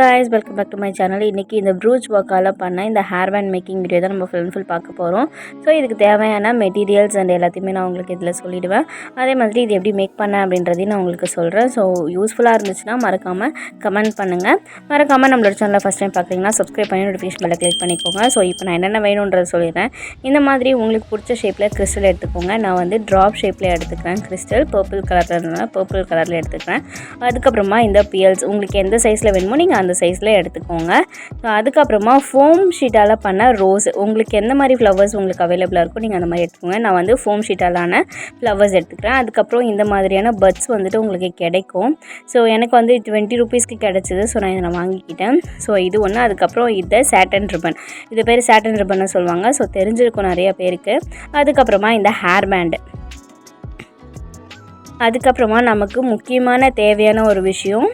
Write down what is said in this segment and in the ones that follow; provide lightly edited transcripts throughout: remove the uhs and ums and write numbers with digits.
guys, welcome back to my channel. இன்னைக்கு இந்த brooch ஒர்க்கால பண்ண இந்த ஹேர் பேண்ட் மேக்கிங் வீடியோ தான் நம்ம ஃபுல் பார்க்க போறோம். ஸோ இதுக்கு தேவையான மெட்டீரியல்ஸ் அண்ட் எல்லாத்தையுமே நான் உங்களுக்கு இதில் சொல்லிடுவேன். அதே மாதிரி இது எப்படி மேக் பண்ண அப்படின்றதையும் நான் உங்களுக்கு சொல்கிறேன். ஸோ யூஸ்ஃபுல்லாக இருந்துச்சுன்னா மறக்காமல் கமெண்ட் பண்ணுங்கள். மறக்காமல் நம்மளோட சேனலை ஃபஸ்ட் டைம் பார்க்குறீங்கன்னா சப்ஸ்கிரைப் பண்ணி நோட்டிஃபிகேஷன் பெல்லை கிளிக் பண்ணிக்கோங்க. ஸோ இப்போ நான் என்னென்ன வேணுன்றதை சொல்லிடுறேன். இந்த மாதிரி உங்களுக்கு பிடிச்ச ஷேப்பில் கிறிஸ்டல் எடுத்துக்கோங்க. நான் வந்து ட்ராப் ஷேப்பில் எடுத்துக்கிறேன். கிறிஸ்டல் பர்பிள் கலரில் எடுத்துக்கிறேன். அதுக்கப்புறமா இந்த பியல்ஸ் உங்களுக்கு எந்த சைஸில் வேணுமோ நீங்கள் அந்த சைஸில் எடுத்துக்கோங்க. அதுக்கப்புறமா ஃபோம் ஷீட்டால் பண்ண ரோஸ் உங்களுக்கு எந்த மாதிரி ஃப்ளவர்ஸ் உங்களுக்கு அவைலபிளாக இருக்கோ நீங்கள் அந்த மாதிரி எடுத்துக்கோங்க. நான் வந்து ஃபோம் ஷீட்டாலான ஃப்ளவர்ஸ் எடுத்துக்கிறேன். அதுக்கப்புறம் இந்த மாதிரியான பட்ஸ் வந்துட்டு உங்களுக்கு கிடைக்கும். ஸோ எனக்கு வந்து 20 ரூபீஸ்க்கு கிடச்சிது. ஸோ நான் இதை வாங்கிக்கிட்டேன். ஸோ இது ஒன்று. அதுக்கப்புறம் இதை சாட்டன் ரிப்பன், இது பேர் சாட்டன் ரிப்பன்னு சொல்லுவாங்க. ஸோ தெரிஞ்சிருக்கும் நிறைய பேருக்கு. அதுக்கப்புறமா இந்த ஹேர் பேண்டு. அதுக்கப்புறமா நமக்கு முக்கியமான தேவையான ஒரு விஷயம்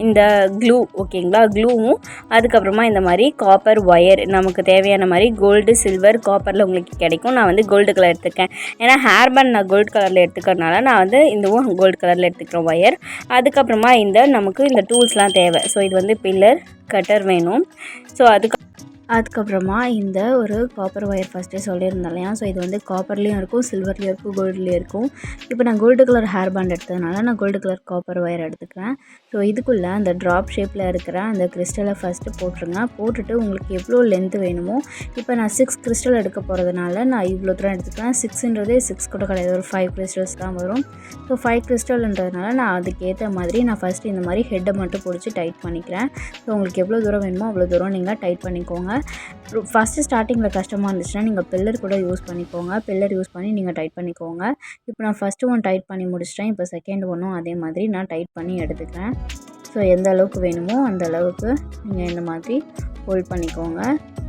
இந்த க்ளூ, ஓகேங்களா? க்ளூவும் அதுக்கப்புறமா இந்த மாதிரி காப்பர் ஒயர் நமக்கு தேவையான மாதிரி கோல்டு, சில்வர், காப்பரில் உங்களுக்கு கிடைக்கும். நான் வந்து கோல்டு கலர் எடுத்துக்கேன். ஏன்னா ஹேர் பேண்ட் நான் கோல்டு கலரில் எடுத்துக்கிறதுனால நான் வந்து இதுவும் கோல்டு கலரில் எடுத்துக்கிறேன் ஒயர். அதுக்கப்புறமா இந்த நமக்கு இந்த டூல்ஸ்லாம் தேவை. ஸோ இது வந்து பில்லர், கட்டர் வேணும். ஸோ அதுக்கப்புறமா இந்த ஒரு காப்பர் ஒயர் ஃபஸ்ட்டே சொல்லியிருந்தேன் இல்லையா? ஸோ இது வந்து காப்பர்லேயும் இருக்கும், சில்வர்லேயும் இருக்கும், கோல்டுலேயும் இருக்கும். இப்போ நான் கோல்டு கலர் ஹேர் பேண்ட் எடுத்ததுனால நான் கோல்டு கலர் காப்பர் ஒயர் எடுத்துக்கிறேன். ஸோ இதுக்குள்ளே அந்த ட்ராப் ஷேப்பில் இருக்கிற அந்த கிறிஸ்டலை ஃபஸ்ட்டு போட்டுருங்க. போட்டுட்டு உங்களுக்கு எவ்வளோ லென்த்து வேணுமோ, இப்போ நான் 6 கிறிஸ்டல் எடுக்க போகிறதுனால நான் இவ்வளோ தூரம் எடுத்துக்கிறேன். 6ன்றதே 6 கூட கிடையாது, ஒரு 5 கிறிஸ்டல்ஸ் தான் வரும். ஸோ 5 கிறிஸ்டல்ன்றதுனால நான் அதுக்கேற்ற மாதிரி நான் ஃபஸ்ட்டு இந்த மாதிரி ஹெட்டை மட்டும் பிடிச்சி டைட் பண்ணிக்கிறேன். ஸோ உங்களுக்கு எவ்வளோ தூரம் வேணுமோ அவ்வளோ தூரம் நீங்கள் டைட் பண்ணிக்கோங்க. ஃபஸ்ட்டு ஸ்டார்டிங்கில் கஷ்டமாக இருந்துச்சுன்னா நீங்கள் பில்லர் கூட யூஸ் பண்ணிக்கோங்க. பில்லர் யூஸ் பண்ணி நீங்கள் டைட் பண்ணிக்கோங்க. இப்போ நான் ஃபஸ்ட்டு ஒன் டைட் பண்ணி முடிச்சிட்டேன். இப்போ செகண்ட் ஒன்றும் அதே மாதிரி நான் டைட் பண்ணி எடுத்துக்கிறேன். ஸோ எந்த அளவுக்கு வேணுமோ அந்த அளவுக்கு நீங்கள் இந்த மாதிரி ஹோல்ட் பண்ணிக்கோங்க.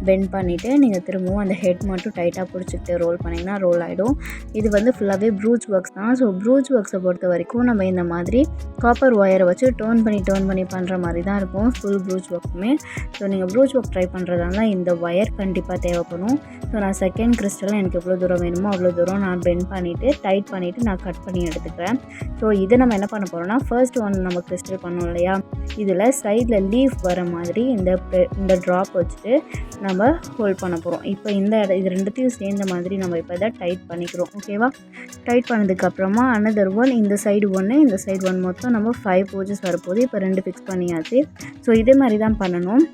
பெண்ட் பண்ணிவிட்டு நீங்கள் திரும்பவும் அந்த ஹெட் மட்டும் டைட்டாக பிடிச்சிக்கிட்டு ரோல் பண்ணிங்கன்னா ரோல் ஆகிடும். இது வந்து ஃபுல்லாகவே ப்ரூச் ஒர்க்ஸ் தான். ஸோ ப்ரூச் ஒர்க்ஸை பொறுத்த வரைக்கும் நம்ம இந்த மாதிரி காப்பர் ஒயரை வச்சு டர்ன் பண்ணி பண்ணுற மாதிரி தான் இருக்கும் ஃபுல் ப்ரூச் ஒர்க்குமே. ஸோ நீங்கள் ப்ரூச் ஒர்க் ட்ரை பண்ணுறதால இந்த ஒயர் கண்டிப்பாக தேவைப்படும். ஸோ நான் செகண்ட் கிறிஸ்டலில் எனக்கு எவ்வளோ தூரம் வேணுமோ அவ்வளோ தூரம் நான் பெண்ட் பண்ணிவிட்டு டைட் பண்ணிவிட்டு நான் கட் பண்ணி எடுத்துக்கிறேன். ஸோ இதை நம்ம என்ன பண்ண போகிறோம்னா, ஃபர்ஸ்ட் ஒன் நம்ம கிறிஸ்டல் பண்ணோம் இல்லையா, இதில் சைடில் லீஃப் வர மாதிரி இந்த ட்ராப் வச்சுட்டு நம்ம ஹோல்ட் பண்ண போகிறோம். இப்போ இது ரெண்டுத்தையும் சேர்ந்த மாதிரி நம்ம இப்போ இதை டைட் பண்ணிக்கிறோம். ஓகேவா? டைட் பண்ணதுக்கப்புறமா அனதர் ஒன், இந்த சைடு ஒன்று, இந்த சைடு ஒன், மொத்தம் நம்ம 5 போச்சஸ் வரப்போகுது. இப்போ 2 ஃபிக்ஸ் பண்ணியாச்சு. ஸோ இதே மாதிரி தான் பண்ணணும்.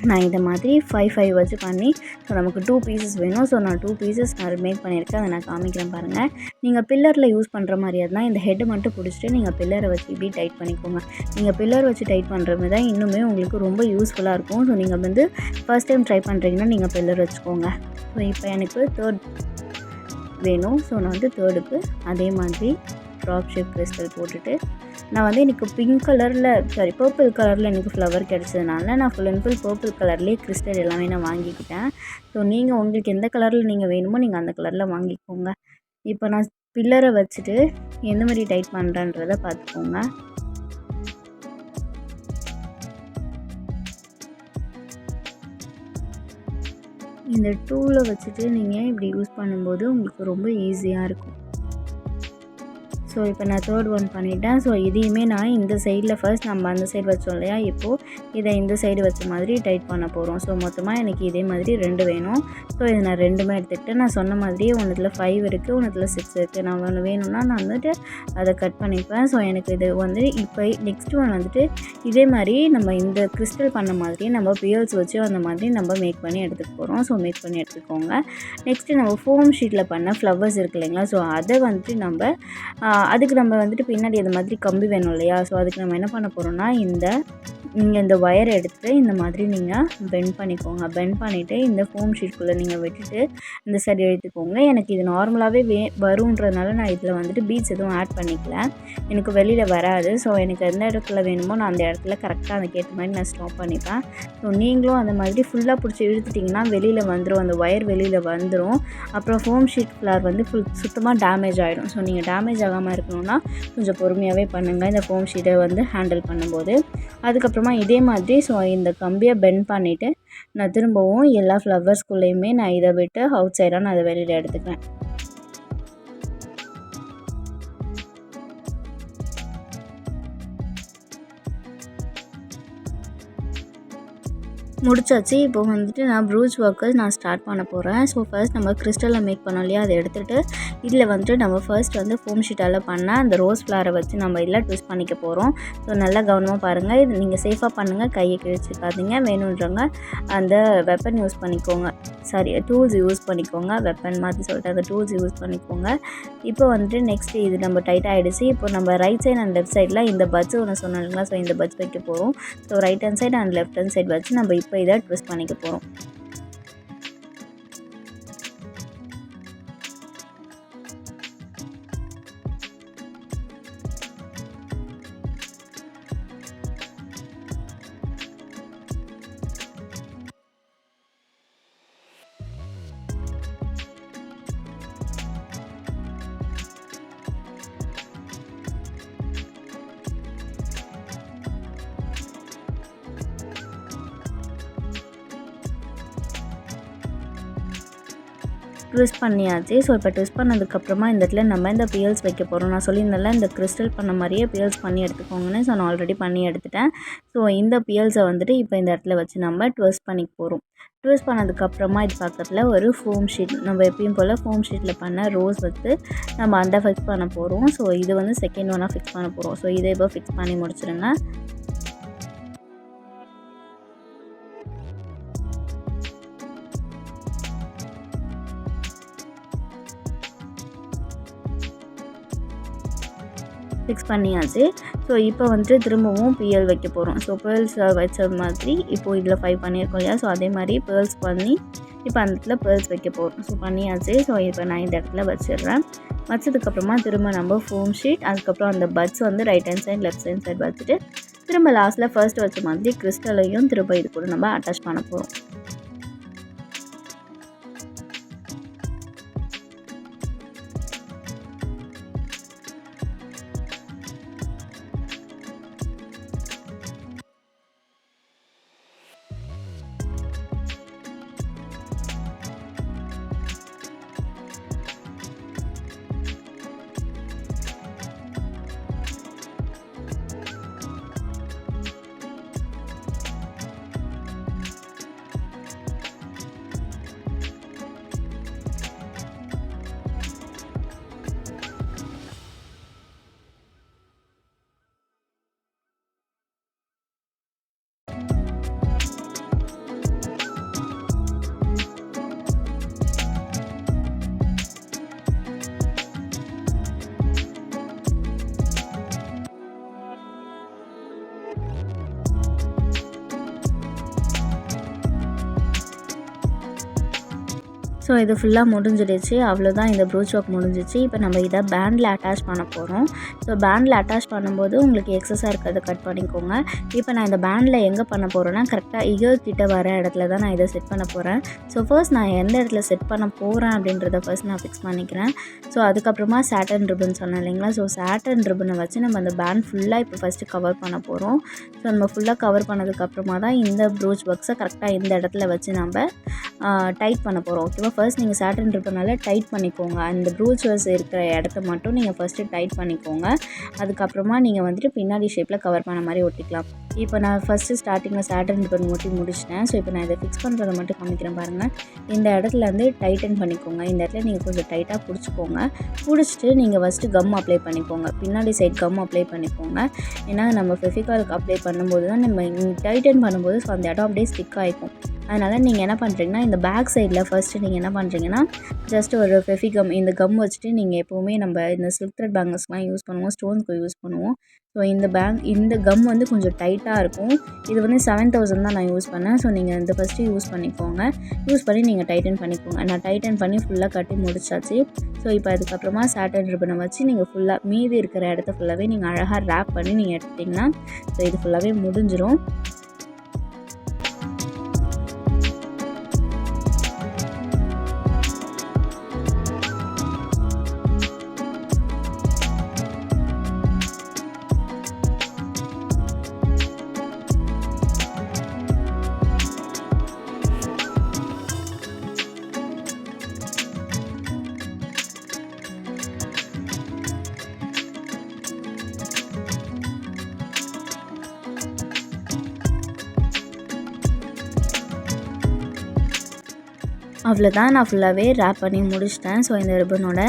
நான் இதை மாதிரி 5 வச்சு பண்ணி, ஸோ நமக்கு 2 பீசஸ் வேணும். ஸோ நான் 2 பீசஸ் நான் மேக் பண்ணியிருக்கேன். அதை நான் காமிக்கிறேன் பாருங்கள். நீங்கள் பில்லரில் யூஸ் பண்ணுற மாதிரியா இருந்தால் இந்த ஹெட்டை மட்டும் பிடிச்சிட்டு நீங்கள் பில்லரை வச்சு இப்படி டைட் பண்ணிக்கோங்க. நீங்கள் பில்லர் வச்சு டைட் பண்ணுறது தான் இன்னுமே உங்களுக்கு ரொம்ப யூஸ்ஃபுல்லாக இருக்கும். ஸோ நீங்கள் வந்து ஃபர்ஸ்ட் டைம் ட்ரை பண்ணுறீங்கன்னா நீங்கள் பில்லர் வச்சுக்கோங்க. ஸோ இப்போ எனக்கு 3rd வேணும். ஸோ நான் வந்து 3க்கு அதே மாதிரி ட்ராப் ஷேப் கிறிஸ்டல் போட்டுட்டு, நான் வந்து எனக்கு பர்பிள் கலரில் எனக்கு ஃப்ளவர் கிடச்சதுனால நான் ஃபுல் அண்ட் ஃபுல் பர்பிள் கலர்லேயே கிறிஸ்டல் எல்லாமே நான் வாங்கிக்கிட்டேன். ஸோ நீங்கள் உங்களுக்கு எந்த கலரில் நீங்கள் வேணுமோ நீங்கள் அந்த கலரில் வாங்கிக்கோங்க. இப்போ நான் பில்லரை வச்சுட்டு எந்த மாதிரி டைட் பண்ணுறேன்றதை பார்த்துக்கோங்க. இந்த டூலை வச்சுட்டு நீங்கள் இப்படி யூஸ் பண்ணும்போது உங்களுக்கு ரொம்ப ஈஸியாக இருக்கும். ஸோ இப்போ நான் 3rd ஒன் பண்ணிட்டேன். ஸோ இதையுமே நான் இந்த சைடில் ஃபர்ஸ்ட் நம்ம அந்த சைடு வச்சோம் இல்லையா, இப்போது இதை இந்த சைடு வச்ச மாதிரி டைட் பண்ண போகிறோம். ஸோ மொத்தமாக எனக்கு இதே மாதிரி 2 வேணும். ஸோ இதை நான் 2மே எடுத்துக்கிட்டு, நான் சொன்ன மாதிரியே ஒன்றுத்தில் 5 இருக்குது, ஒன்றுத்தில் 6 இருக்குது. நான் ஒன்று வேணும்னா நான் வந்துட்டு அதை கட் பண்ணிப்பேன். ஸோ எனக்கு இது வந்து இப்போ நெக்ஸ்ட் ஒன் வந்துட்டு இதே மாதிரி நம்ம இந்த கிறிஸ்டல் பண்ண மாதிரி நம்ம பியர்ஸ் வச்சு அந்த மாதிரி நம்ம மேக் பண்ணி எடுத்துக்க போகிறோம். ஸோ மேக் பண்ணி எடுத்துக்கோங்க. நெக்ஸ்ட்டு நம்ம ஃபோம் ஷீட்டில் பண்ண ஃப்ளவர்ஸ் இருக்குது இல்லைங்களா, ஸோ அதை வந்துட்டு நம்ம அதுக்கு நம்ம வந்துட்டு பின்னாடி அந்த மாதிரி கம்பி வேணும் இல்லையா. ஸோ அதுக்கு நம்ம என்ன பண்ண போகிறோம்னா, நீங்கள் இந்த ஒயரை எடுத்து இந்த மாதிரி நீங்கள் பெண்ட் பண்ணிக்கோங்க. பெண்ட் பண்ணிவிட்டு இந்த ஃபோம் ஷீட்குள்ளே நீங்கள் விட்டுட்டு இந்த சைடு எடுத்துக்கோங்க. எனக்கு இது நார்மலாகவே வருன்றதுனால நான் இதில் வந்துட்டு பீட்ஸ் எதுவும் ஆட் பண்ணிக்கல, எனக்கு வெளியில் வராது. ஸோ எனக்கு எந்த இடத்துல வேணுமோ நான் அந்த இடத்துல கரெக்டாக அதுக்கேற்ற மாதிரி நான் ஸ்டாப் பண்ணிப்பேன். ஸோ நீங்களும் அந்த மாதிரி ஃபுல்லாக பிடிச்சி இழுத்துட்டிங்கன்னா வெளியில் வந்துடும், அந்த ஒயர் வெளியில் வந்துடும். அப்புறம் ஃபோம் ஷீட் ஃப்ளவர் வந்து சுத்தமாக டேமேஜ் ஆகிடும். ஸோ நீங்கள் டேமேஜ் ஆகாமல் இருக்கணும்னா கொஞ்சம் பொறுமையாகவே பண்ணுங்கள் இந்த ஃபோம் ஷீட்டை வந்து ஹேண்டில் பண்ணும்போது. அதுக்கப்புறமா இதே மாதிரி ஸோ இந்த கம்பியை பெண்ட் பண்ணிவிட்டு நான் திரும்பவும் எல்லா ஃப்ளவர்ஸ்குள்ளேயுமே நான் இதை விட்டு அவுட் சைடாக நான் அதை வெளியில் எடுத்துக்கிறேன். முடிச்சாச்சு. இப்போ வந்துட்டு நான் ப்ரூச் ஒர்க்கு நான் ஸ்டார்ட் பண்ண போகிறேன். ஸோ ஃபர்ஸ்ட் நம்ம கிறிஸ்டலில் மேக் பண்ணோம் இல்லையா, அதை எடுத்துகிட்டு இதில் வந்துட்டு நம்ம ஃபர்ஸ்ட் வந்து ஃபோம் ஷீட்டால் பண்ண அந்த ரோஸ் ஃப்ளாரை வச்சு நம்ம இதில் ட்விஸ்ட் பண்ணிக்க போகிறோம். ஸோ நல்லா கவனமாக பாருங்கள். இது நீங்கள் சேஃபாக பண்ணுங்கள், கையை கிழிச்சிக்காதீங்க. வேணுன்றவங்க அந்த வெப்பன் யூஸ் பண்ணிக்கோங்க, டூல்ஸ் யூஸ் பண்ணிக்கோங்க. வெப்பன் மாதிரி சொல்லிட்டு அந்த டூல்ஸ் யூஸ் பண்ணிக்கோங்க. இப்போ வந்துட்டு நெக்ஸ்ட் இது நம்ம டைட் ஆகிடுச்சு. இப்போ நம்ம ரைட் சைட் அண்ட் லெஃப்ட் சைடில் இந்த பட்ஸ் ஒன்று சொன்னோம் இல்லைங்களா, ஸோ இந்த பட்ஸ் வைக்க போகிறோம். So right hand side and left hand side வச்சு நம்ம இப்போ இதை ட்விஸ்ட் பண்ணிக்க போகிறோம். ட்விஸ்ட் பண்ணியாச்சு. ஸோ இப்போ ட்விஸ்ட் பண்ணதுக்கப்புறமா இந்த இடத்துல நம்ம இந்த பியல்ஸ் வைக்க போகிறோம். நான் சொல்லியிருந்தேன்ல இந்த கிறிஸ்டல் பண்ண மாதிரியே பியல்ஸ் பண்ணி எடுத்துக்கோங்கன்னு. ஸோ நான் ஆல்ரெடி பண்ணி எடுத்துட்டேன். ஸோ இந்த பியல்ஸை வந்துட்டு இப்போ இந்த இடத்துல வச்சு நம்ம ட்விஸ்ட் பண்ணிக்க போகிறோம். ட்விஸ்ட் பண்ணதுக்கப்புறமா இது பக்கத்தில் ஒரு ஃபோம் ஷீட், நம்ம எப்பயும் போல் ஃபோம் ஷீட்டில் பண்ண ரோஸ் வச்சு நம்ம அந்த ஃபிக்ஸ் பண்ண போகிறோம். ஸோ இது வந்து செகண்ட் ஒன்னாக ஃபிக்ஸ் பண்ண போகிறோம். ஸோ இதை இப்போ ஃபிக்ஸ் பண்ணி முடிச்சிடுங்க. ஃபிக்ஸ் பண்ணியாச்சு. ஸோ இப்போ வந்துட்டு திரும்பவும் பியல் வைக்க போகிறோம். ஸோ பேர்ல்ஸ் வச்ச மாதிரி இப்போது இதில் 5 பண்ணியிருக்கோம் இல்லையா, ஸோ அதே மாதிரி பேர்ல்ஸ் பண்ணி இப்போ அந்த இடத்துல பேர்ல்ஸ் வைக்க போகிறோம். ஸோ பண்ணியாச்சு. ஸோ இப்போ நான் இந்த இடத்துல வச்சிடுறேன். வச்சதுக்கப்புறமா திரும்ப நம்ம ஃபோம் ஷீட், அதுக்கப்புறம் அந்த பட்ஸ் வந்து right hand side left hand side வச்சுட்டு திரும்ப லாஸ்ட்டில் ஃபர்ஸ்ட் வச்ச மாதிரி கிறிஸ்டலையும் திரும்ப இது கூட நம்ம அட்டாச் பண்ண போகிறோம். ஸோ இது ஃபுல்லாக முடிஞ்சிடுச்சு. அவ்வளோதான், இந்த ப்ரூச் ஒர்க் முடிஞ்சிச்சு. இப்போ நம்ம இதை பேண்டில் அட்டாச் பண்ண போகிறோம். ஸோ பேண்டில் அட்டாச் பண்ணும்போது உங்களுக்கு எக்ஸஸாக இருக்கிறத கட் பண்ணிக்கோங்க. இப்போ நான் இந்த பேண்டில் எங்கே பண்ண போகிறேன்னா கரெக்டாக இயர் கிட்ட வர இடத்துல தான் நான் இதை செட் பண்ண போகிறேன். ஸோ ஃபர்ஸ்ட் நான் எந்த இடத்துல செட் பண்ண போகிறேன் அப்படின்றத ஃபர்ஸ்ட் நான் ஃபிக்ஸ் பண்ணிக்கிறேன். ஸோ அதுக்கப்புறமா சாட்டன் ரிப்பன் சொன்னேன் இல்லைங்களா, ஸோ சாட்டன் ரிப்பனை வச்சு நம்ம அந்த பேண்ட் ஃபுல்லாக இப்போ ஃபஸ்ட்டு கவர் பண்ண போகிறோம். ஸோ நம்ம ஃபுல்லாக கவர் பண்ணதுக்கப்புறமா தான் இந்த ப்ரூச் ஒர்க்ஸை கரெக்டாக இந்த இடத்துல வச்சு நம்ம டைட் பண்ண போகிறோம். ஓகேவா, ஃபர்ஸ்ட் நீங்கள் சாட்டன் ரிப்பனால டைட் பண்ணிக்கோங்க. அந்த ப்ரூச்சர்ஸ் இருக்கிற இடத்த மட்டும் நீங்கள் ஃபஸ்ட்டு டைட் பண்ணிக்கோங்க. அதுக்கப்புறமா நீங்கள் வந்துட்டு பின்னாடி ஷேப்பில் கவர் பண்ண மாதிரி ஒட்டிக்கலாம். இப்போ நான் ஃபஸ்ட்டு ஸ்டார்டிங்கில் சாட்டன் ரிப்பன் ஒட்டி முடிச்சிட்டேன். ஸோ இப்போ நான் இதை ஃபிக்ஸ் பண்ணுறதை மட்டும் காமிக்கிறேன் பாருங்கள். இந்த இடத்துல வந்து டைட்டன் பண்ணிக்கோங்க. இந்த இடத்துல நீங்கள் கொஞ்சம் டைட்டாக பிடிச்சிக்கோங்க. பிடிச்சிட்டு நீங்கள் ஃபஸ்ட்டு கம் அப்ளை பண்ணிக்கோங்க. பின்னாடி சைட் கம் அப்ளை பண்ணிக்கோங்க. ஏன்னா நம்ம ஃபெவிகாலுக்கு அப்ளை பண்ணும்போது தான் நம்ம டைட்டன் பண்ணும்போது ஸோ அந்த இடம் அப்படியே ஸ்டிக் ஆகிக்கும். அதனால் நீங்கள் என்ன பண்ணுறீங்கன்னா இந்த பேக் சைடில் ஃபஸ்ட்டு நீங்கள் என்ன பண்ணுறீங்கன்னா ஜஸ்ட் ஒரு ஃபெவிகம் இந்த கம் வச்சுட்டு நீங்கள் எப்போவுமே நம்ம இந்த சில்க் த்ரெட் பேங்கிள்ஸ்லாம் யூஸ் பண்ணுவோம், ஸ்டோன்ஸ்க்கு யூஸ் பண்ணுவோம். ஸோ இந்த கம் வந்து கொஞ்சம் டைட்டாக இருக்கும். இது வந்து 7000 தான் நான் யூஸ் பண்ணேன். ஸோ நீங்கள் இந்த ஃபஸ்ட்டு யூஸ் பண்ணிக்கோங்க. யூஸ் பண்ணி நீங்கள் டைட்டன் பண்ணிக்கோங்க. நான் டைட்டன் பண்ணி ஃபுல்லாக கட்டி முடிச்சாச்சு. ஸோ இப்போ அதுக்கப்புறமா சாட்டன் ரிப்பனை வச்சு நீங்கள் ஃபுல்லாக மீதி இருக்கிற இடத்த ஃபுல்லாகவே நீங்கள் அழகாக ரேப் பண்ணி நீங்கள் எடுத்திங்கன்னா ஸோ இது ஃபுல்லாகவே முடிஞ்சிடும். அவ்வளோதான், நான் ஃபுல்லாகவே ரேப் பண்ணி முடிச்சிட்டேன். ஸோ இந்த ரிப்பனோட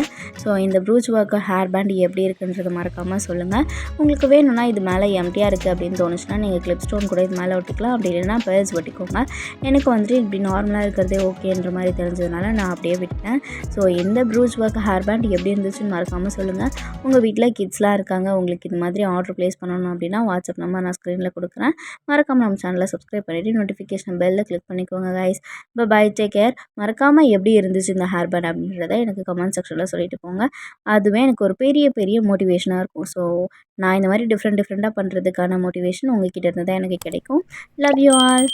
இந்த ப்ரூச் ஒர்க் ஹேர் பேண்ட் எப்படி இருக்குன்றதை மறக்காமல் சொல்லுங்கள். உங்களுக்கு வேணும்னா இது மேலே எம்டியாக இருக்குது அப்படின்னு தோணுச்சுன்னா நீங்கள் கிளிப் ஸ்டோன் கூட இது மேலே ஒட்டிக்கலாம். அப்படி இல்லைன்னா பேர்ஸ் ஒட்டிக்கோங்க. எனக்கு வந்துட்டு இப்படி நார்மலாக இருக்கிறதே ஓகேன்ற மாதிரி தெரிஞ்சதுனால நான் அப்படியே விட்டேன். ஸோ இந்த ப்ரூச் ஒர்க் ஹேர் பேண்ட் எப்படி இருந்துச்சுன்னு மறக்காமல் சொல்லுங்கள். உங்கள் வீட்டில் கிட்ஸ்லாம் இருக்காங்க, உங்களுக்கு இது மாதிரி ஆர்டர் ப்ளேஸ் பண்ணணும் அப்படின்னா வாட்ஸ்அப் நம்பர் நான் ஸ்க்ரீனில் கொடுக்குறேன். மறக்காமல் நம்ம சேனலை சப்ஸ்கிரைப் பண்ணிவிட்டு நோட்டிஃபிகேஷன் பெல்லில் கிளிக் பண்ணிக்கோங்க கைஸ். Bye, take care. மறக்காமல் எப்படி இருந்துச்சு இந்த ஹேர் பேண்ட் அப்படின்றத எனக்கு கமெண்ட் செக்ஷனில் சொல்லிட்டு போங்க. அதுவே எனக்கு ஒரு பெரிய பெரிய மோட்டிவேஷனாக இருக்கும். ஸோ நான் இந்த மாதிரி டிஃப்ரெண்ட்டாக பண்ணுறதுக்கான மோட்டிவேஷன் உங்ககிட்ட இருந்து தான் எனக்கு கிடைக்கும். Love you all.